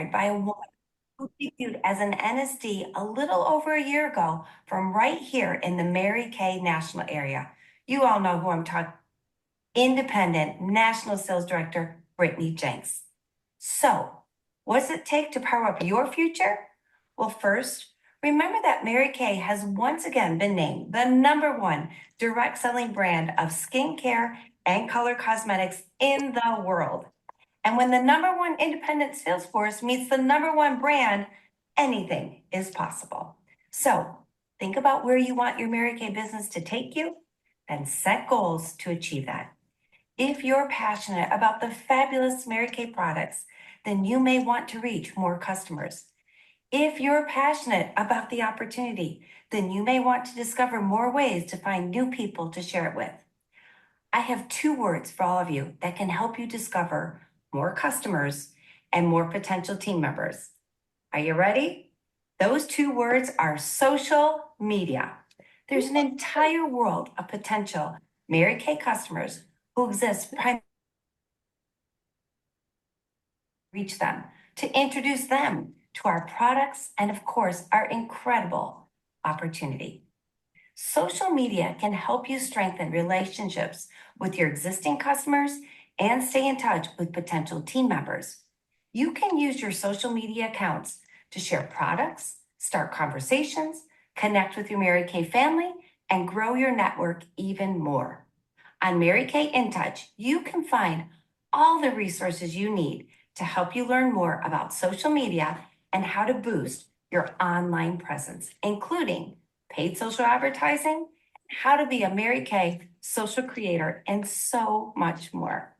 inspired by a woman who debuted as an NSD a little over a year ago from right here in the Mary Kay National area. You all know who I'm talking, Independent National Sales Director, Britney Jenks. So, what does it take to power up your future? Well, first, remember that Mary Kay has once again been named the #1 direct selling brand of skincare and color cosmetics in the world. And when the #1 independent sales force meets the #1 brand, anything is possible. So think about where you want your Mary Kay business to take you, and set goals to achieve that. If you're passionate about the fabulous Mary Kay products, then you may want to reach more customers. If you're passionate about the opportunity, then you may want to discover more ways to find new people to share it with. I have 2 words for all of you that can help you discover more customers and more potential team members. Are you ready? Those 2 words are social media. There's an entire world of potential Mary Kay customers who exist primarily to reach them, to introduce them to our products, and of course, our incredible opportunity. Social media can help you strengthen relationships with your existing customers and stay in touch with potential team members. You can use your social media accounts to share products, start conversations, connect with your Mary Kay family, and grow your network even more. On Mary Kay In Touch, you can find all the resources you need to help you learn more about social media and how to boost your online presence, including paid social advertising, how to be a Mary Kay social creator, and so much more.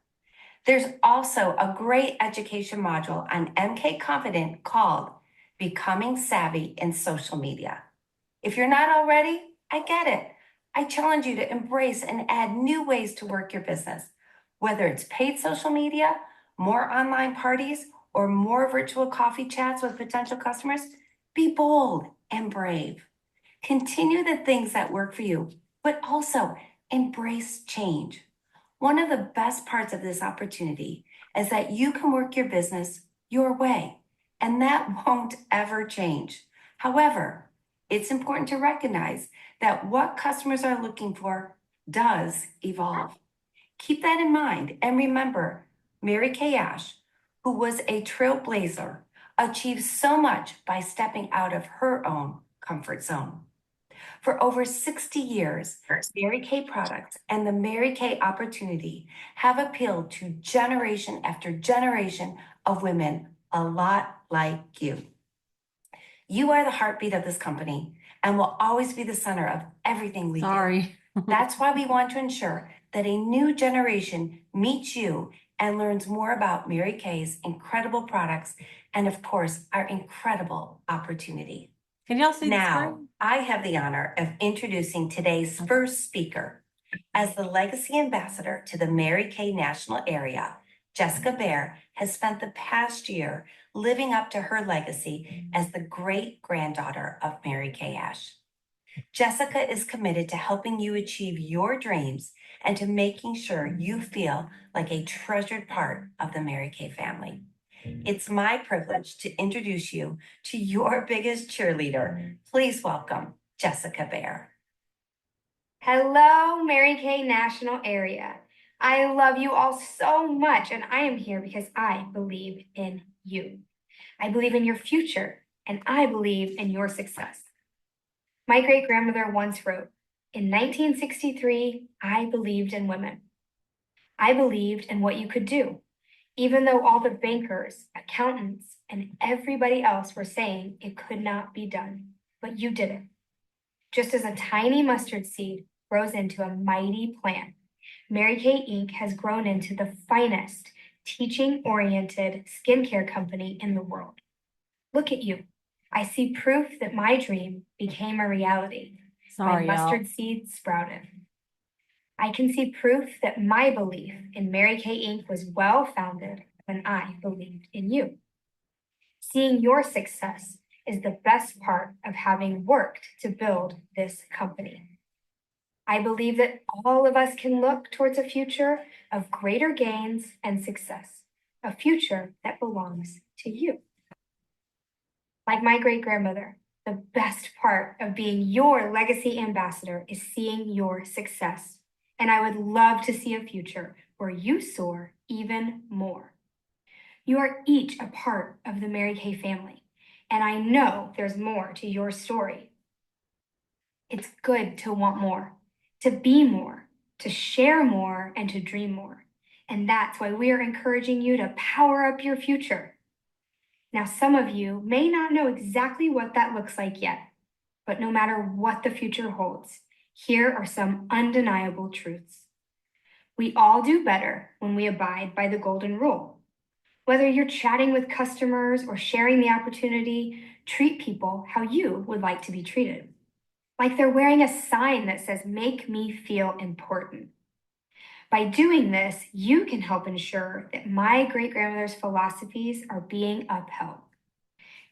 There's also a great education module on MK Confident called Becoming Savvy in Social Media. If you're not already, I get it. I challenge you to embrace and add new ways to work your business, whether it's paid social media, more online parties, or more virtual coffee chats with potential customers. Be bold and brave. Continue the things that work for you, but also embrace change. One of the best parts of this opportunity is that you can work your business your way, and that won't ever change. However, it's important to recognize that what customers are looking for does evolve. Keep that in mind, and remember, Mary Kay Ash, who was a trailblazer, achieved so much by stepping out of her own comfort zone. For over 60 years, Mary Kay products and the Mary Kay opportunity have appealed to generation after generation of women, a lot like you. You are the heartbeat of this company and will always be the center of everything we do. That's why we want to ensure that a new generation meets you and learns more about Mary Kay's incredible products and, of course, our incredible opportunity. Can y'all see now, I have the honor of introducing today's first speaker. As the legacy ambassador to the Mary Kay National area, Jessica Bear has spent the past year living up to her legacy as the great-granddaughter of Mary Kay Ash. Jessica is committed to helping you achieve your dreams and to making sure you feel like a treasured part of the Mary Kay family. It's my privilege to introduce you to your biggest cheerleader. Please welcome Jessica Bear. Hello, Mary Kay National Area. I love you all so much, and I am here because I believe in you. I believe in your future, and I believe in your success. My great-grandmother once wrote, "In 1963, I believed in women. I believed in what you could do, even though all the bankers, accountants, and everybody else were saying it could not be done, but you did it. Just as a tiny mustard seed grows into a mighty plant, Mary Kay Inc. has grown into the finest teaching-oriented skincare company in the world. Look at you. I see proof that my dream became a reality. My mustard seed sprouted. I can see proof that my belief in Mary Kay Inc. was well-founded when I believed in you. Seeing your success is the best part of having worked to build this company. I believe that all of us can look towards a future of greater gains and success, a future that belongs to you. Like my great-grandmother, the best part of being your legacy ambassador is seeing your success. And I would love to see a future where you soar even more. You are each a part of the Mary Kay family, and I know there's more to your story. It's good to want more, to be more, to share more, and to dream more. And that's why we are encouraging you to power up your future. Now, some of you may not know exactly what that looks like yet, but no matter what the future holds, here are some undeniable truths. We all do better when we abide by the golden rule. Whether you're chatting with customers or sharing the opportunity, treat people how you would like to be treated. Like they're wearing a sign that says, "Make me feel important." By doing this, you can help ensure that my great-grandmother's philosophies are being upheld.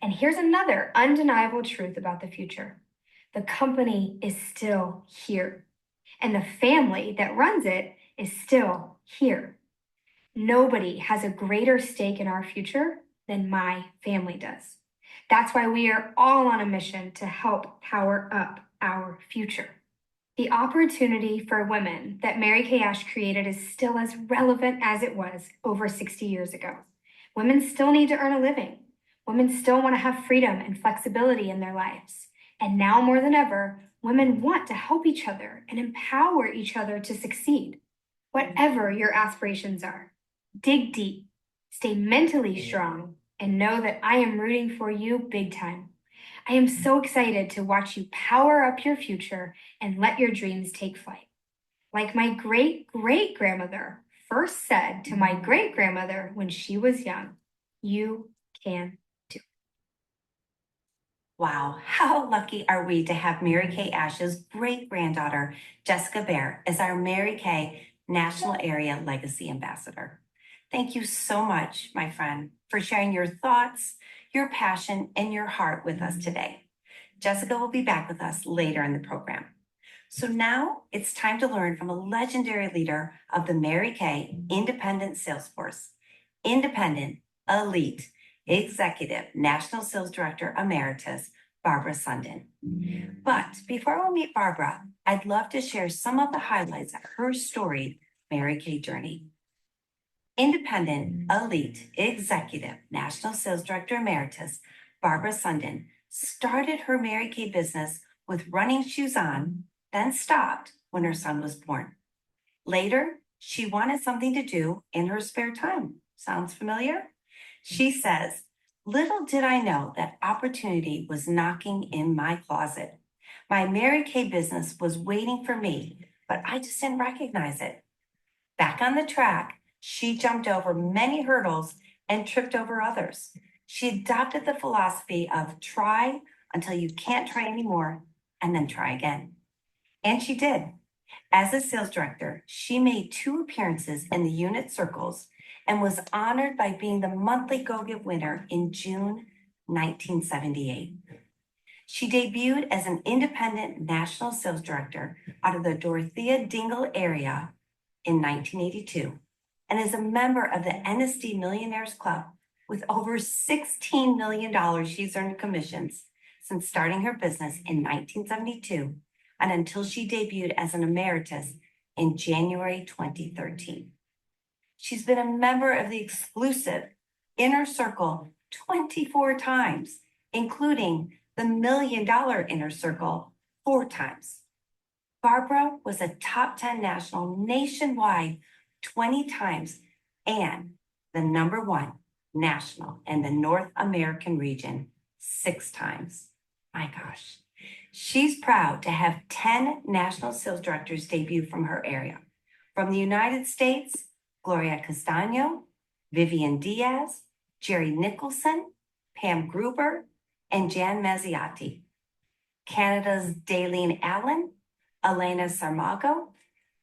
And here's another undeniable truth about the future. The company is still here, and the family that runs it is still here. Nobody has a greater stake in our future than my family does. That's why we are all on a mission to help power up our future. The opportunity for women that Mary Kay Ash created is still as relevant as it was over 60 years ago. Women still need to earn a living. Women still want to have freedom and flexibility in their lives. And now more than ever, women want to help each other and empower each other to succeed. Whatever your aspirations are, dig deep, stay mentally strong, and know that I am rooting for you big time. I am so excited to watch you power up your future and let your dreams take flight. Like my great-great-grandmother first said to my great-grandmother when she was young, "You can do it." Wow, how lucky are we to have Mary Kay Ash's great-granddaughter, Jessica Bear, as our Mary Kay National Area Legacy Ambassador. Thank you so much, my friend, for sharing your thoughts, your passion, and your heart with us today. Jessica will be back with us later in the program. So now it's time to learn from a legendary leader of the Mary Kay Independent Sales Force, Independent, Elite, Executive National Sales Director Emeritus, Barbara Sunden. But before we meet Barbara, I'd love to share some of the highlights of her storied Mary Kay journey. Independent, Elite, Executive National Sales Director Emeritus, Barbara Sunden, started her Mary Kay business with running shoes on, then stopped when her son was born. Later, she wanted something to do in her spare time. Sounds familiar? She says, "Little did I know that opportunity was knocking in my closet. My Mary Kay business was waiting for me, but I just didn't recognize it." Back on the track, she jumped over many hurdles and tripped over others. She adopted the philosophy of try until you can't try anymore, and then try again. And she did. As a sales director, she made 2 appearances in the unit circles and was honored by being the monthly Go-Get winner in June 1978. She debuted as an independent national sales director out of the Dorothea Dingle area in 1982 and is a member of the EENSDE Millionaires Club with over $16 million she's earned commissions since starting her business in 1972 and until she debuted as an emeritus in January 2013. She's been a member of the exclusive Inner Circle 24 times, including the $1 Million Inner Circle 4 times. Barbara was a top 10 national nationwide 20 times and the #1 national in the North American region 6 times. My gosh. She's proud to have 10 national sales directors debut from her area. From the United States, Gloria Castaño, Vivian Diaz, Jerry Nicholson, Pam Gruber, and Jan Mazziati. Canada's Daleen Allen, Elena Sarmago,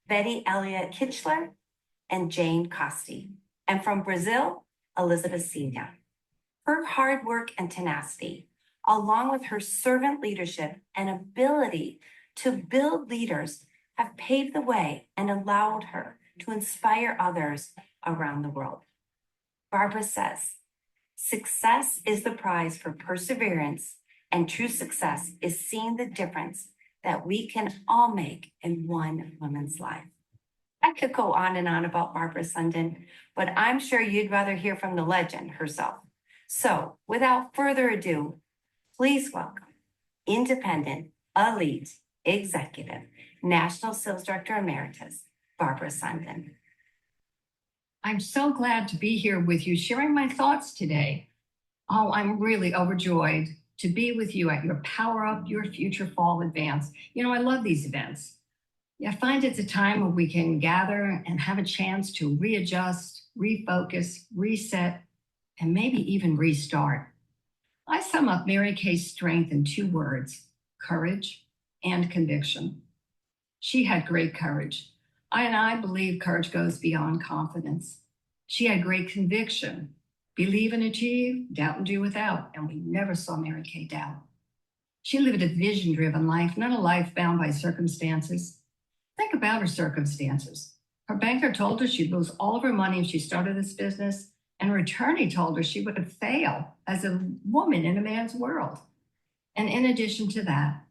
Betty Elliott Kitchler, and Jane Costi. And from Brazil, Elizabeth Sina. Her hard work and tenacity, along with her servant leadership and ability to build leaders, have paved the way and allowed her to inspire others around the world. Barbara says, Success is the prize for perseverance, and true success is seeing the difference that we can all make in one woman's life. I could go on and on about Barbara Sunden, but I'm sure you'd rather hear from the legend herself. So, without further ado, please welcome independent, elite, executive, National Sales Director Emeritus, Barbara Sunden. I'm so glad to be here with you, sharing my thoughts today. Oh, I'm really overjoyed to be with you at your Power Up Your Future Fall Advance. You know, I love these events. I find it's a time where we can gather and have a chance to readjust, refocus, reset, and maybe even restart. I sum up Mary Kay's strength in 2 words: courage and conviction. She had great courage. I believe courage goes beyond confidence. She had great conviction. Believe and achieve, doubt and do without. And we never saw Mary Kay doubt. She lived a vision-driven life, not a life bound by circumstances. Think about her circumstances. Her banker told her she'd lose all of her money if she started this business, and her attorney told her she would fail as a woman in a man's world. And in addition to that,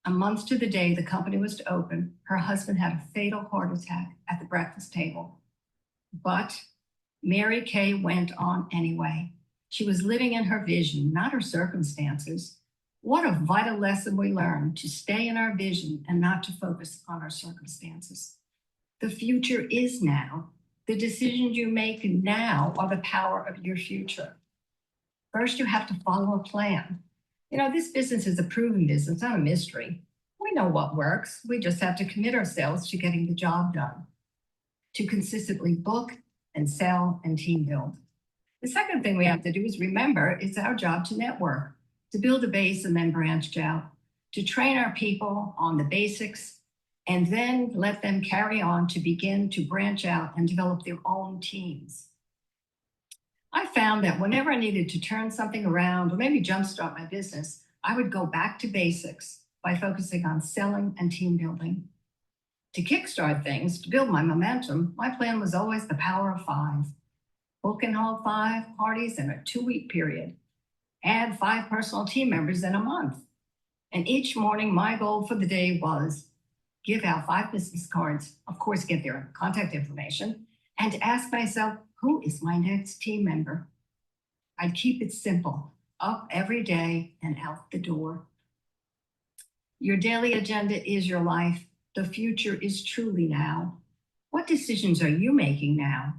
a month to the day the company was to open, her husband had a fatal heart attack at the breakfast table. But Mary Kay went on anyway. She was living in her vision, not her circumstances. What a vital lesson we learn, to stay in our vision and not to focus on our circumstances. The future is now. The decisions you make now are the power of your future. First, you have to follow a plan. You know, this business is a proven business, not a mystery. We know what works. We just have to commit ourselves to getting the job done, to consistently book and sell and team build. The second thing we have to do is remember it's our job to network, to build a base and then branch out, to train our people on the basics, and then let them carry on to begin to branch out and develop their own teams. I found that whenever I needed to turn something around or maybe jumpstart my business, I would go back to basics by focusing on selling and team building. To kickstart things, to build my momentum, my plan was always the power of 5. Book and hold 5 parties in a 2-week period. Add 5 personal team members in a month. And each morning, my goal for the day was give out 5 business cards, of course, get their contact information, and ask myself, who is my next team member? I'd keep it simple, up every day and out the door. Your daily agenda is your life. The future is truly now. What decisions are you making now?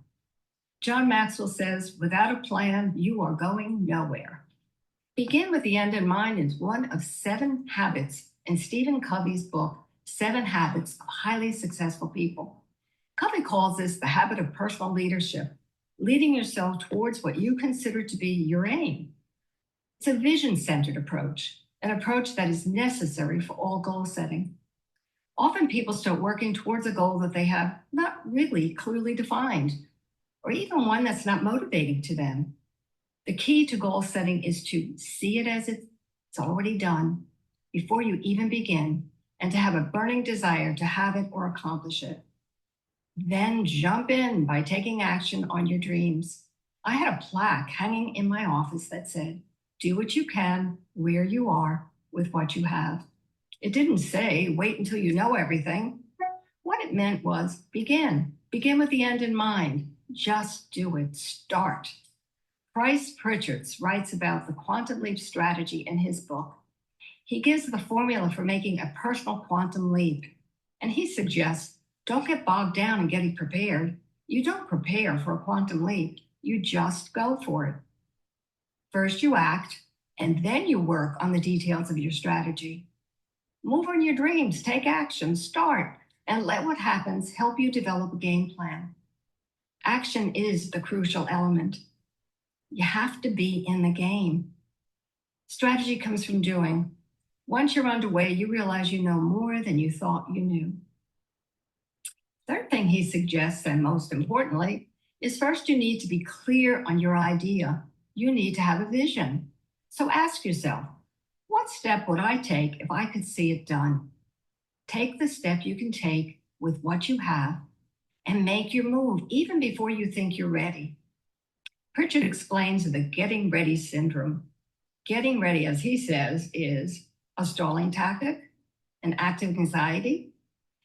John Maxwell says, without a plan, you are going nowhere. Begin with the end in mind is one of 7 habits in Stephen Covey's book, 7 Habits of Highly Successful People. Covey calls this the habit of personal leadership, leading yourself towards what you consider to be your aim. It's a vision-centered approach, an approach that is necessary for all goal setting. Often people start working towards a goal that they have not really clearly defined, or even one that's not motivating to them. The key to goal setting is to see it as it's already done before you even begin, and to have a burning desire to have it or accomplish it. Then jump in by taking action on your dreams. I had a plaque hanging in my office that said, do what you can, where you are, with what you have. It didn't say, wait until you know everything. What it meant was, begin with the end in mind. Just do it, start. Bryce Pritchard writes about the quantum leap strategy in his book. He gives the formula for making a personal quantum leap. And he suggests, don't get bogged down in getting prepared. You don't prepare for a quantum leap. You just go for it. First you act, and then you work on the details of your strategy. Move on your dreams, take action, start, and let what happens help you develop a game plan. Action is the crucial element. You have to be in the game. Strategy comes from doing. Once you're underway, you realize you know more than you thought you knew. Third thing he suggests, and most importantly, is first you need to be clear on your idea. You need to have a vision. So ask yourself, what step would I take if I could see it done? Take the step you can take with what you have and make your move even before you think you're ready. Pritchard explains the getting ready syndrome. Getting ready, as he says, is a stalling tactic, an act of anxiety.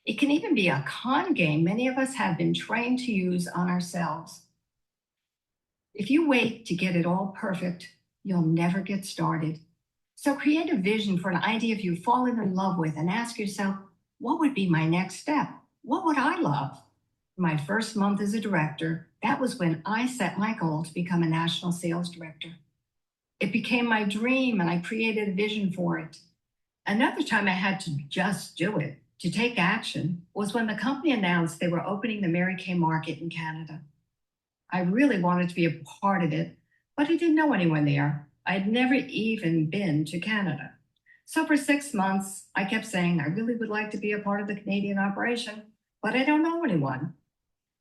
It can even be a con game many of us have been trained to use on ourselves. If you wait to get it all perfect, you'll never get started. So create a vision for an idea you've fallen in love with and ask yourself, what would be my next step? What would I love? My first month as a director, that was when I set my goal to become a national sales director. It became my dream and I created a vision for it. Another time I had to just do it, to take action, was when the company announced they were opening the Mary Kay market in Canada. I really wanted to be a part of it, but I didn't know anyone there. I had never even been to Canada. So for 6 months, I kept saying, I really would like to be a part of the Canadian operation, but I don't know anyone.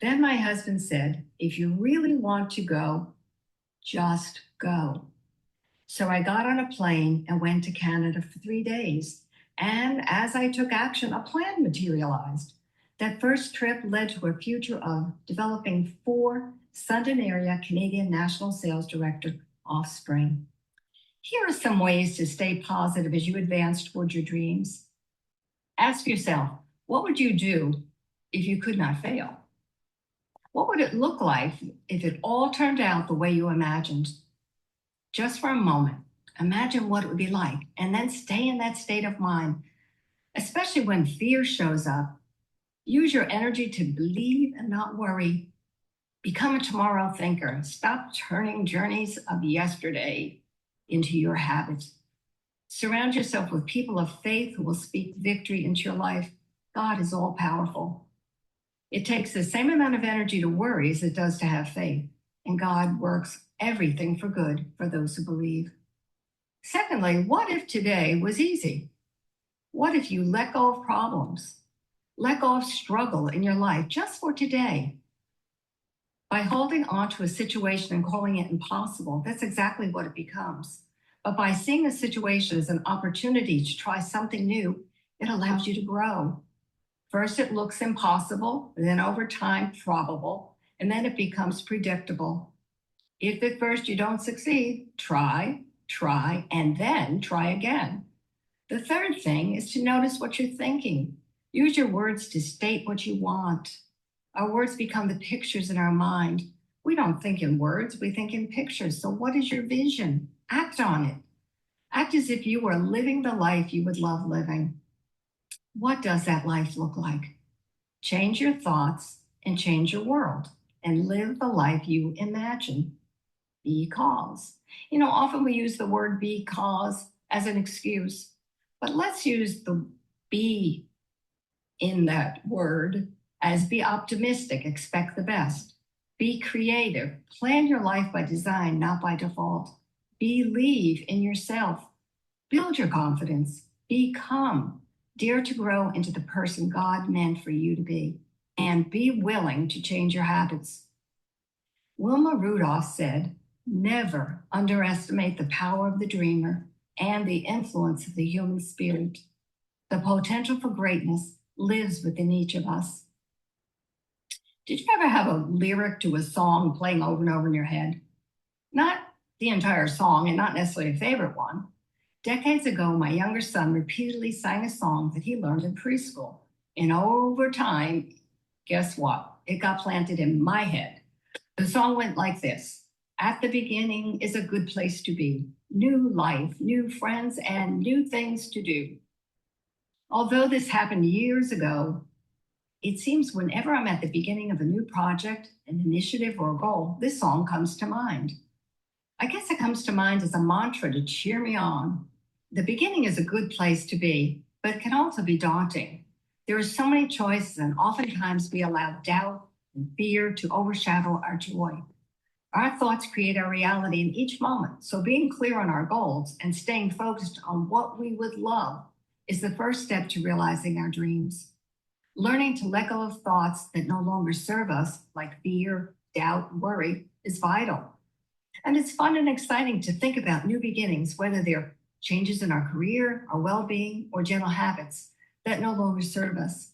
Then my husband said, if you really want to go, just go. So I got on a plane and went to Canada for 3 days. And as I took action, a plan materialized. That first trip led to a future of developing 4 Sunden area Canadian National Sales Director offspring. Here are some ways to stay positive as you advance toward your dreams. Ask yourself, what would you do if you could not fail? What would it look like if it all turned out the way you imagined? Just for a moment, imagine what it would be like, and then stay in that state of mind, especially when fear shows up. Use your energy to believe and not worry. Become a tomorrow thinker. Stop turning journeys of yesterday into your habits. Surround yourself with people of faith who will speak victory into your life. God is all powerful. It takes the same amount of energy to worry as it does to have faith, and God works everything for good for those who believe. Secondly, what if today was easy? What if you let go of problems? Let go of struggle in your life just for today. By holding on to a situation and calling it impossible, that's exactly what it becomes. But by seeing a situation as an opportunity to try something new, it allows you to grow. First, it looks impossible, then over time, probable, and then it becomes predictable. If at first you don't succeed, try, and then try again. The third thing is to notice what you're thinking. Use your words to state what you want. Our words become the pictures in our mind. We don't think in words, we think in pictures. So what is your vision? Act on it. Act as if you were living the life you would love living. What does that life look like? Change your thoughts and change your world and live the life you imagine. Because. Often we use the word because as an excuse, but let's use the be in that word as be optimistic, expect the best. Be creative, plan your life by design, not by default. Believe in yourself, build your confidence, become, dare to grow into the person God meant for you to be, and be willing to change your habits. Wilma Rudolph said, never underestimate the power of the dreamer and the influence of the human spirit. The potential for greatness lives within each of us. Did you ever have a lyric to a song playing over and over in your head? Not the entire song and not necessarily a favorite one. Decades ago, my younger son repeatedly sang a song that he learned in preschool. And over time, guess what? It got planted in my head. The song went like this. At the beginning is a good place to be. New life, new friends, and new things to do. Although this happened years ago, it seems whenever I'm at the beginning of a new project, an initiative, or a goal, this song comes to mind. I guess it comes to mind as a mantra to cheer me on. The beginning is a good place to be, but it can also be daunting. There are so many choices, and oftentimes we allow doubt and fear to overshadow our joy. Our thoughts create our reality in each moment, so being clear on our goals and staying focused on what we would love is the first step to realizing our dreams. Learning to let go of thoughts that no longer serve us, like fear, doubt, worry, is vital. And it's fun and exciting to think about new beginnings, whether they're changes in our career, our well-being, or gentle habits that no longer serve us.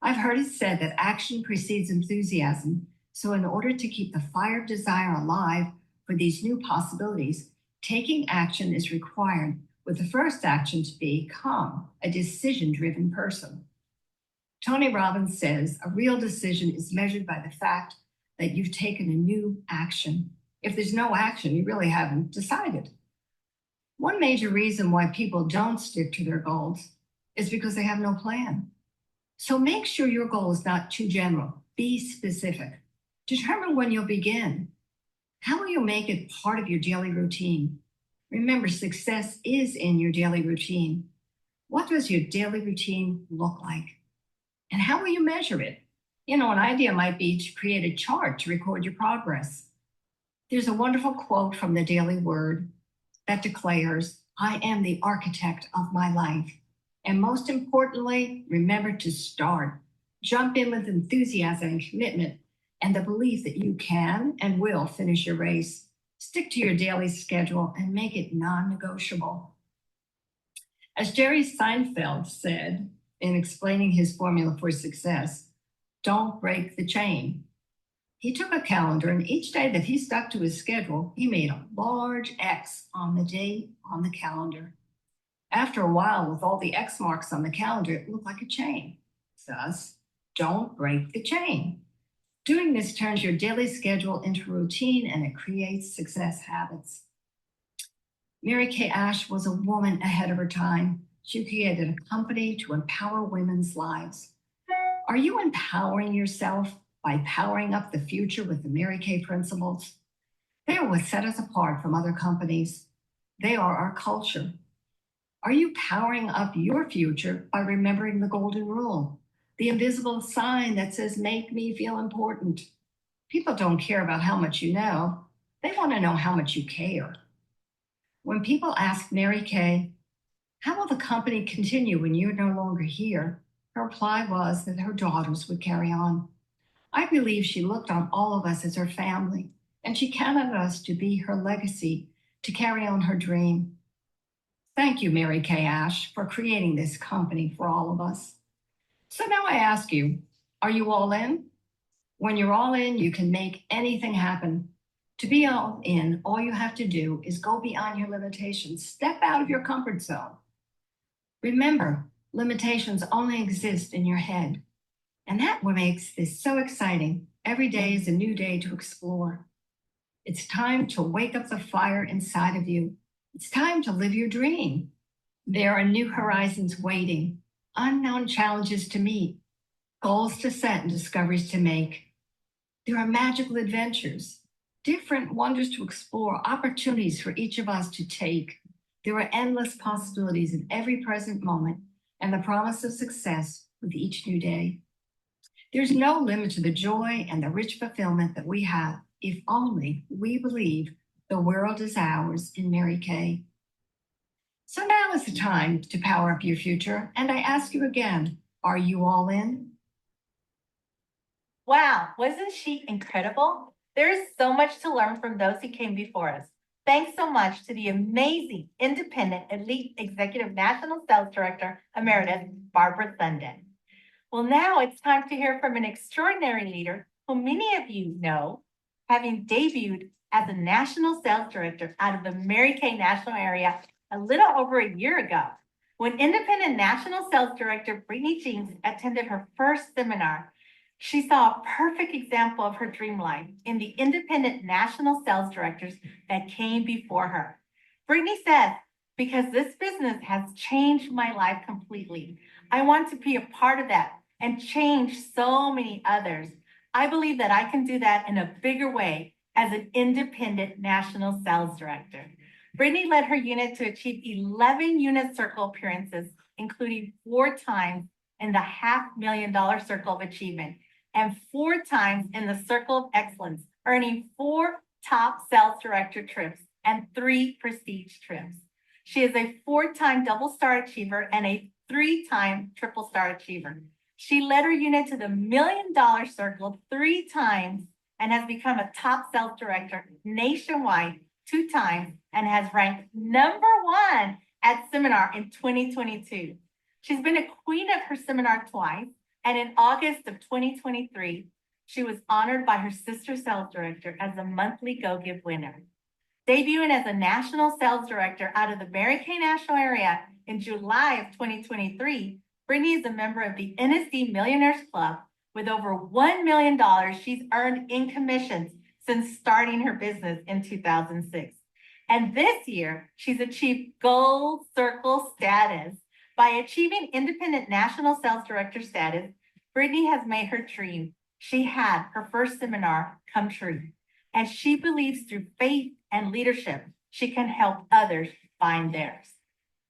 I've heard it said that action precedes enthusiasm, So in order to keep the fire of desire alive for these new possibilities, taking action is required, with the first action to become a decision-driven person. Tony Robbins says a real decision is measured by the fact that you've taken a new action. If there's no action, you really haven't decided. One major reason why people don't stick to their goals is because they have no plan. So make sure your goal is not too general. Be specific. Determine when you'll begin. How will you make it part of your daily routine? Remember, success is in your daily routine. What does your daily routine look like? And how will you measure it? An idea might be to create a chart to record your progress. There's a wonderful quote from the Daily Word that declares, "I am the architect of my life." And most importantly, remember to start. Jump in with enthusiasm and commitment and the belief that you can and will finish your race. Stick to your daily schedule and make it non-negotiable. As Jerry Seinfeld said in explaining his formula for success, don't break the chain. He took a calendar, and each day that he stuck to his schedule, he made a large X on the day on the calendar. After a while, with all the X marks on the calendar, it looked like a chain. Thus, don't break the chain. Doing this turns your daily schedule into routine, and it creates success habits. Mary Kay Ash was a woman ahead of her time. She created a company to empower women's lives. Are you empowering yourself by powering up the future with the Mary Kay principles? They are what set us apart from other companies. They are our culture. Are you powering up your future by remembering the golden rule, the invisible sign that says, "Make me feel important"? People don't care about how much you know. They want to know how much you care. When people asked Mary Kay, "How will the company continue when you're no longer here?" her reply was that her daughters would carry on. I believe she looked on all of us as her family, and she counted us to be her legacy, to carry on her dream. Thank you, Mary Kay Ash, for creating this company for all of us. So now I ask you, are you all in? When you're all in, you can make anything happen. To be all in, all you have to do is go beyond your limitations. Step out of your comfort zone. Remember, limitations only exist in your head. And that what makes this so exciting. Every day is a new day to explore. It's time to wake up the fire inside of you. It's time to live your dream. There are new horizons waiting, unknown challenges to meet, goals to set and discoveries to make. There are magical adventures, different wonders to explore, opportunities for each of us to take. There are endless possibilities in every present moment and the promise of success with each new day. There's no limit to the joy and the rich fulfillment that we have if only we believe the world is ours in Mary Kay. So now is the time to power up your future, and I ask you again, are you all in? Wow, wasn't she incredible? There is so much to learn from those who came before us. Thanks so much to the amazing, independent, elite executive national sales director emeritus, Barbara Sunden. Well, now it's time to hear from an extraordinary leader who many of you know, having debuted as a national sales director out of the Mary Kay national area a little over a year ago. When independent national sales director Britney Jenks attended her first seminar, she saw a perfect example of her dream life in the independent national sales directors that came before her. Britney said, "Because this business has changed my life completely, I want to be a part of that and change so many others. I believe that I can do that in a bigger way as an independent national sales director." Britney led her unit to achieve 11 unit circle appearances, including 4 times in the $500,000 Circle of Achievement and 4 times in the Circle of Excellence, earning 4 top sales director trips and 3 prestige trips. She is a 4-time double star achiever and a 3-time triple star achiever. She led her unit to the $1 million circle 3 times and has become a top sales director nationwide 2 times and has ranked number 1 at seminar in 2022. She's been a queen of her seminar twice, and in August of 2023, she was honored by her sister sales director as a monthly Go Give winner. Debuting as a national sales director out of the Mary Kay National Area in July of 2023, Britney is a member of the EENSDE Millionaires Club with over $1 million she's earned in commissions since starting her business in 2006. And this year, she's achieved Gold Circle status. By achieving independent national sales director status, Britney has made her dream she had her first seminar come true. And she believes through faith and leadership, she can help others find theirs.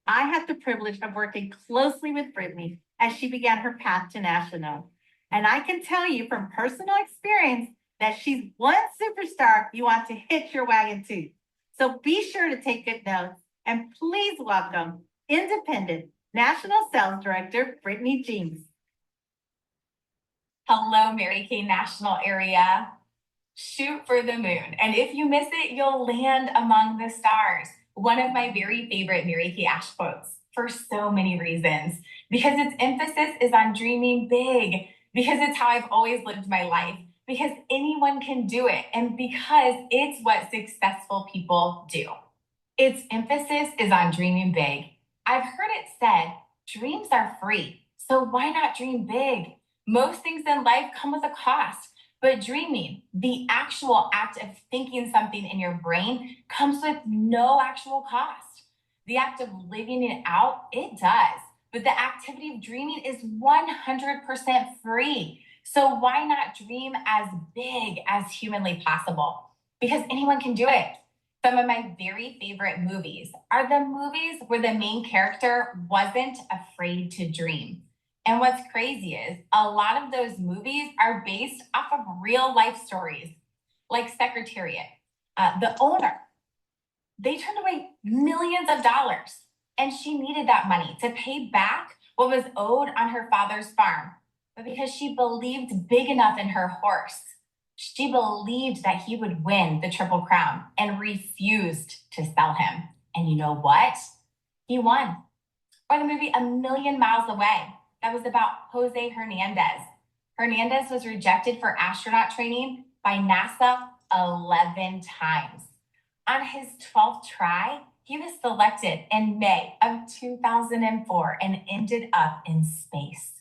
I had the privilege of working closely with Britney as she began her path to national. And I can tell you from personal experience that she's one superstar you want to hitch your wagon to. So be sure to take good notes and please welcome independent National Sales Director, Britney Jenks. Hello, Mary Kay National Area. Shoot for the moon. And if you miss it, you'll land among the stars. One of my very favorite Mary Kay Ash quotes for so many reasons. Because its emphasis is on dreaming big. Because it's how I've always lived my life. Because anyone can do it. And because it's what successful people do. Its emphasis is on dreaming big. I've heard it said, dreams are free. So why not dream big? Most things in life come with a cost. But dreaming, the actual act of thinking something in your brain, comes with no actual cost. The act of living it out, it does. But the activity of dreaming is 100% free. So why not dream as big as humanly possible? Because anyone can do it. Some of my very favorite movies are the movies where the main character wasn't afraid to dream. And what's crazy is a lot of those movies are based off of real life stories, like Secretariat. The owner, they turned away millions of dollars, and she needed that money to pay back what was owed on her father's farm. But because she believed big enough in her horse, she believed that he would win the Triple Crown and refused to sell him. And you know what? He won. Or the movie A Million Miles Away. That was about Jose Hernandez. Hernandez was rejected for astronaut training by NASA 11 times. On his 12th try, he was selected in May of 2004 and ended up in space.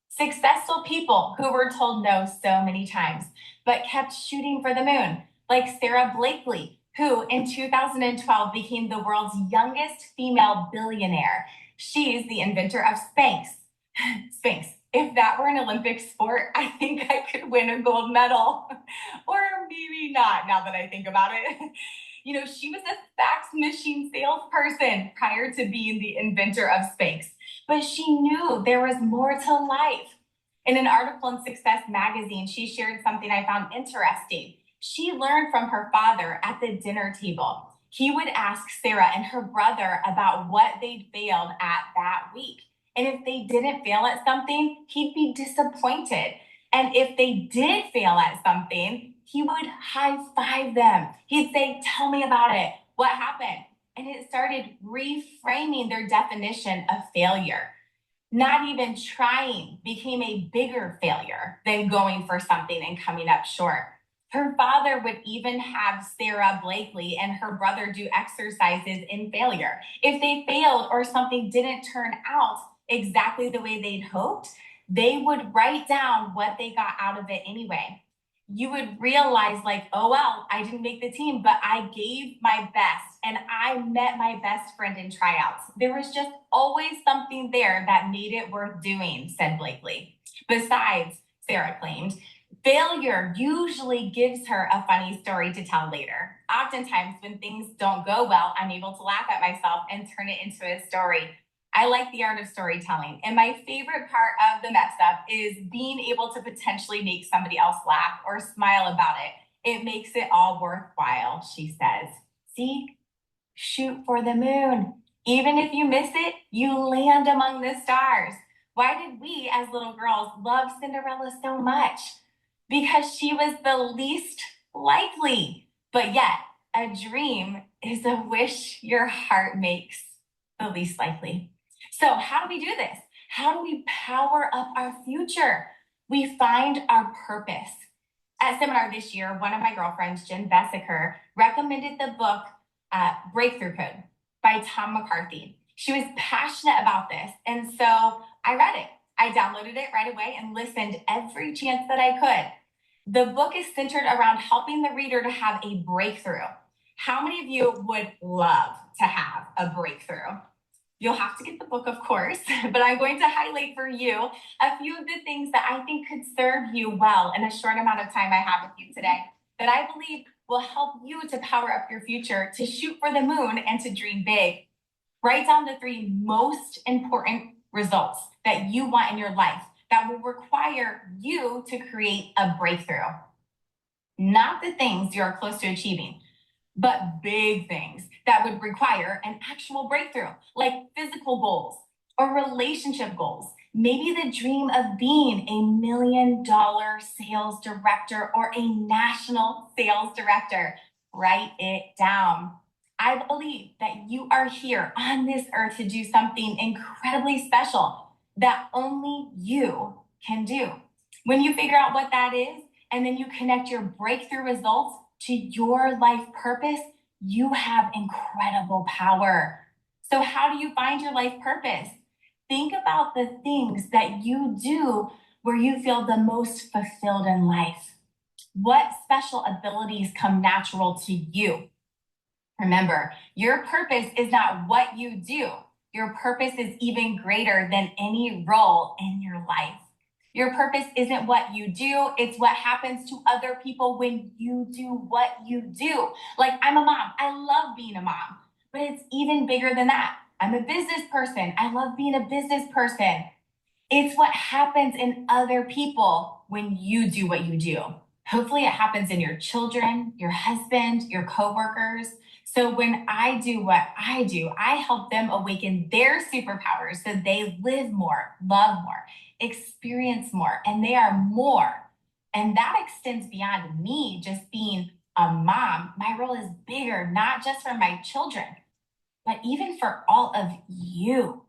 Successful people who were told no so many times, but kept shooting for the moon, like Sarah Blakely, who in 2012 became the world's youngest female billionaire. She's the inventor of Spanx. Spanx. If that were an Olympic sport, I think I could win a gold medal. Or maybe not, now that I think about it. You know, she was a fax machine salesperson prior to being the inventor of Spanx. But she knew there was more to life. In an article in Success magazine, she shared something I found interesting. She learned from her father at the dinner table. He would ask Sarah and her brother about what they'd failed at that week. And if they didn't fail at something, he'd be disappointed. And if they did fail at something, he would high five them. He'd say, "Tell me about it. What happened?" And it started reframing their definition of failure. Not even trying became a bigger failure than going for something and coming up short. Her father would even have Sarah Blakely and her brother do exercises in failure. If they failed or something didn't turn out exactly the way they'd hoped, they would write down what they got out of it anyway. You would realize like, oh, well, I didn't make the team, but I gave my best and I met my best friend in tryouts. There was just always something there that made it worth doing, said Blakely. Besides, Sarah claimed, failure usually gives her a funny story to tell later. Oftentimes when things don't go well, I'm able to laugh at myself and turn it into a story. I like the art of storytelling. And my favorite part of the mess up is being able to potentially make somebody else laugh or smile about it. It makes it all worthwhile, she says. See, shoot for the moon. Even if you miss it, you land among the stars. Why did we as little girls love Cinderella so much? Because she was the least likely. But yet, a dream is a wish your heart makes the least likely. So how do we do this? How do we power up our future? We find our purpose. At seminar this year, one of my girlfriends, Jen Bessiker, recommended the book Breakthrough Code by Tom McCarthy. She was passionate about this, and so I read it. I downloaded it right away and listened every chance that I could. The book is centered around helping the reader to have a breakthrough. How many of you would love to have a breakthrough? You'll have to get the book, of course, but I'm going to highlight for you a few of the things that I think could serve you well in a short amount of time I have with you today, that I believe will help you to power up your future, to shoot for the moon, and to dream big. Write down the 3 most important results that you want in your life that will require you to create a breakthrough. Not the things you're close to achieving, but big things that would require an actual breakthrough, like physical goals or relationship goals. Maybe the dream of being $1 million sales director or a national sales director. Write it down. I believe that you are here on this earth to do something incredibly special that only you can do. When you figure out what that is, and then you connect your breakthrough results to your life purpose, you have incredible power. So how do you find your life purpose? Think about the things that you do where you feel the most fulfilled in life. What special abilities come natural to you? Remember, your purpose is not what you do. Your purpose is even greater than any role in your life. Your purpose isn't what you do, it's what happens to other people when you do what you do. Like, I'm a mom, I love being a mom, but it's even bigger than that. I'm a business person, I love being a business person. It's what happens in other people when you do what you do. Hopefully it happens in your children, your husband, your coworkers. So when I do what I do, I help them awaken their superpowers so they live more, love more, experience more, and they are more. And that extends beyond me just being a mom. My role is bigger, not just for my children, but even for all of you.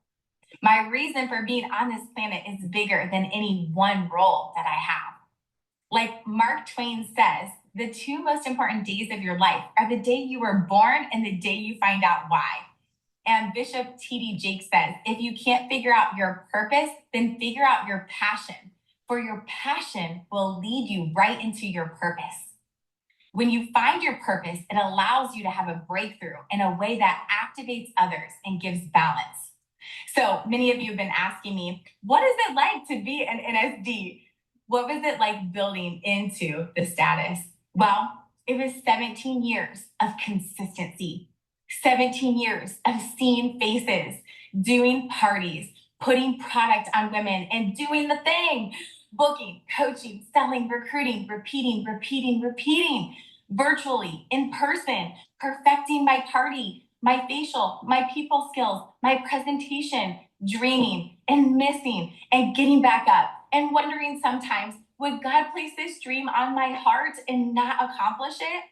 My reason for being on this planet is bigger than any one role that I have. Like Mark Twain says, the 2 most important days of your life are the day you were born and the day you find out why. And Bishop T.D. Jakes says, if you can't figure out your purpose, then figure out your passion, for your passion will lead you right into your purpose. When you find your purpose, it allows you to have a breakthrough in a way that activates others and gives balance. So many of you have been asking me, what is it like to be an NSD? What was it like building into the status? Well, it was 17 years of consistency, 17 years of seeing faces, doing parties, putting product on women, and doing the thing, booking, coaching, selling, recruiting, repeating, virtually, in person, perfecting my party, my facial, my people skills, my presentation, dreaming and missing and getting back up and wondering sometimes, would God place this dream on my heart and not accomplish it?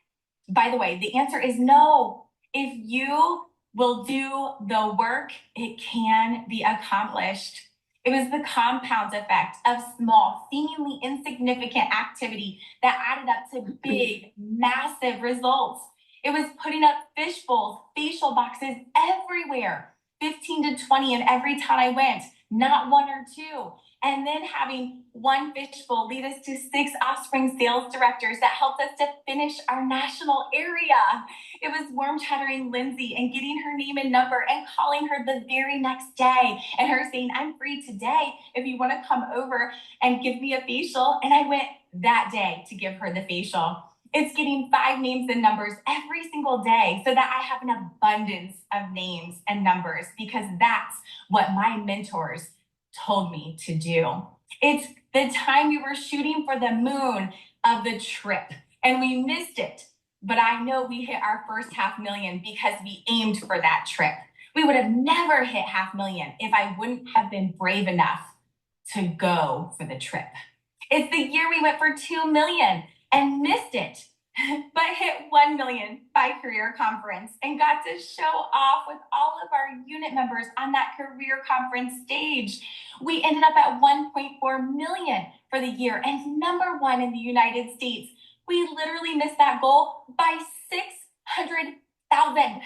By the way, the answer is no. If you will do the work, it can be accomplished. It was the compound effect of small, seemingly insignificant activity that added up to big, massive results. It was putting up fish bowls, facial boxes everywhere, 15 to 20 in every town I went, not 1 or 2. And then having 1 fishbowl lead us to 6 offspring sales directors that helped us to finish our national area. It was worm chattering Lindsay and getting her name and number and calling her the very next day and her saying, I'm free today if you want to come over and give me a facial. And I went that day to give her the facial. It's getting 5 names and numbers every single day so that I have an abundance of names and numbers, because that's what my mentors told me to do. It's the time we were shooting for the moon of the trip and we missed it. But I know we hit our first 500,000 because we aimed for that trip. We would have never hit 500,000 if I wouldn't have been brave enough to go for the trip. It's the year we went for 2 million and missed it. but hit 1 million by career conference and got to show off with all of our unit members on that career conference stage. We ended up at 1.4 million for the year and #1 in the United States. We literally missed that goal by 600,000.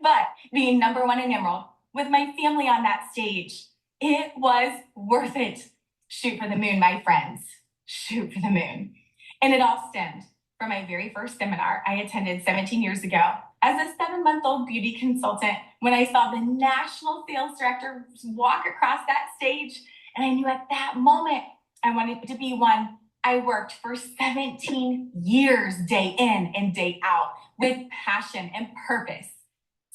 But being #1 in Emerald with my family on that stage, it was worth it. Shoot for the moon, my friends. Shoot for the moon. And it all stemmed from my very first seminar I attended 17 years ago as a 7-month-old beauty consultant when I saw the national sales director walk across that stage. And I knew at that moment I wanted to be one. I worked for 17 years, day in and day out, with passion and purpose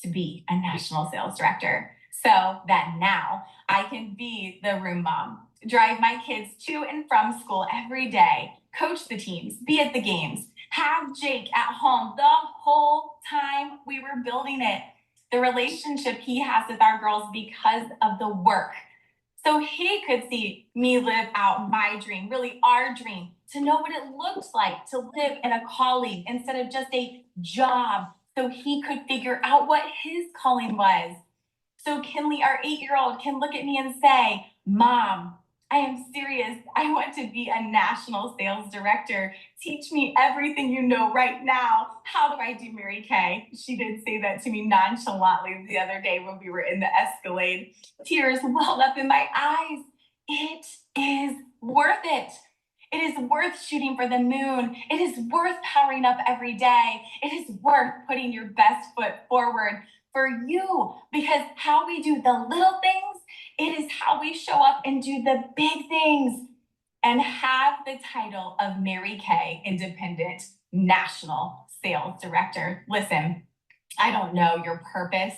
to be a national sales director, so that now I can be the room mom, drive my kids to and from school every day, coach the teams, be at the games, have Jake at home the whole time we were building it, the relationship he has with our girls because of the work. So he could see me live out my dream, really our dream, to know what it looked like to live in a calling instead of just a job, so he could figure out what his calling was. So Kinley, our 8-year-old, can look at me and say, Mom, I am serious. I want to be a national sales director. Teach me everything you know right now. How do I do Mary Kay? She did say that to me nonchalantly the other day when we were in the Escalade. Tears welled up in my eyes. It is worth it. It is worth shooting for the moon. It is worth powering up every day. It is worth putting your best foot forward for you, because how we do the little things, it is how we show up and do the big things and have the title of Mary Kay Independent National Sales Director. Listen, I don't know your purpose.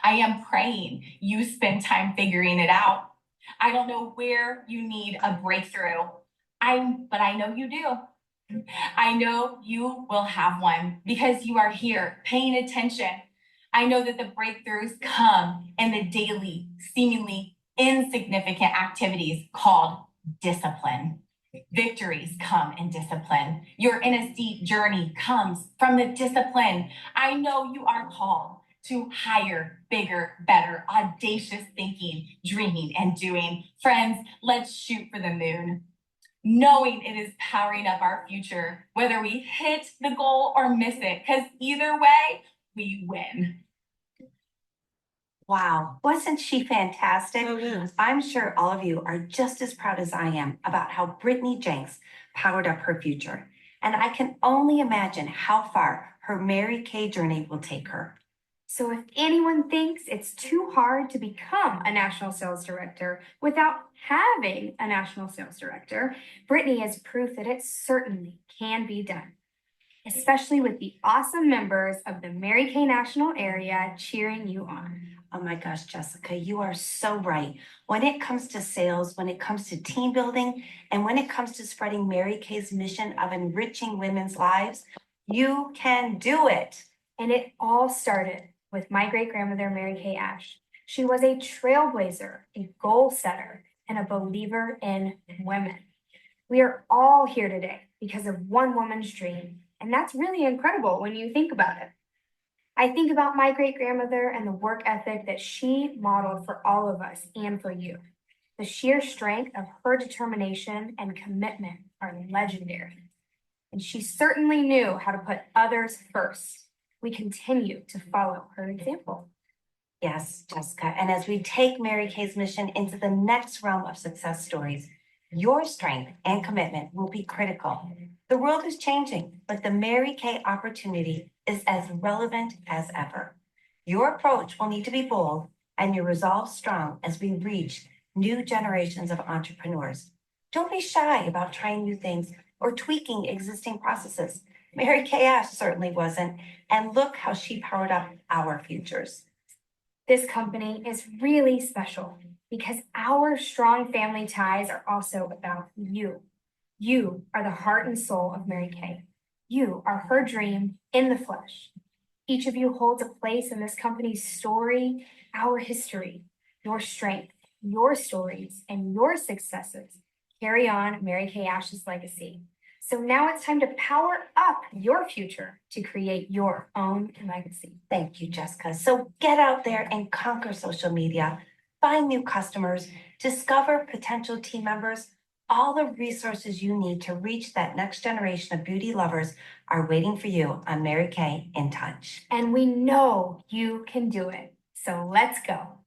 I am praying you spend time figuring it out. I don't know where you need a breakthrough. But I know you do. I know you will have one because you are here paying attention. I know that the breakthroughs come in the daily, seemingly insignificant activities called discipline. Victories come in discipline. Your EENSDE journey comes from the discipline. I know you are called to higher, bigger, better, audacious thinking, dreaming, and doing. Friends, let's shoot for the moon, knowing it is powering up our future, whether we hit the goal or miss it, because either way, we win. Wow, wasn't she fantastic? Oh, yeah. I'm sure all of you are just as proud as I am about how Britney Jenks powered up her future. And I can only imagine how far her Mary Kay journey will take her. So if anyone thinks it's too hard to become a national sales director without having a national sales director, Brittany is proof that it certainly can be done, especially with the awesome members of the Mary Kay National Area cheering you on. Oh my gosh, Jessica, you are so right. When it comes to sales, when it comes to team building, and when it comes to spreading Mary Kay's mission of enriching women's lives, you can do it. And it all started with my great-grandmother, Mary Kay Ash. She was a trailblazer, a goal setter, and a believer in women. We are all here today because of one woman's dream, and that's really incredible when you think about it. I think about my great-grandmother and the work ethic that she modeled for all of us and for you. The sheer strength of her determination and commitment are legendary. And she certainly knew how to put others first. We continue to follow her example. Yes, Jessica. And as we take Mary Kay's mission into the next realm of success stories, your strength and commitment will be critical. The world is changing, but the Mary Kay opportunity is as relevant as ever. Your approach will need to be bold and your resolve strong as we reach new generations of entrepreneurs. Don't be shy about trying new things or tweaking existing processes. Mary Kay Ash certainly wasn't, and look how she powered up our futures. This company is really special because our strong family ties are also about you. You are the heart and soul of Mary Kay. You are her dream in the flesh. Each of you holds a place in this company's story, our history. Your strength, your stories, and your successes carry on Mary Kay Ash's legacy. So now it's time to power up your future to create your own legacy. Thank you, Jessica. So get out there and conquer social media, find new customers, discover potential team members. All the resources you need to reach that next generation of beauty lovers are waiting for you on Mary Kay in Touch. And we know you can do it. So let's go.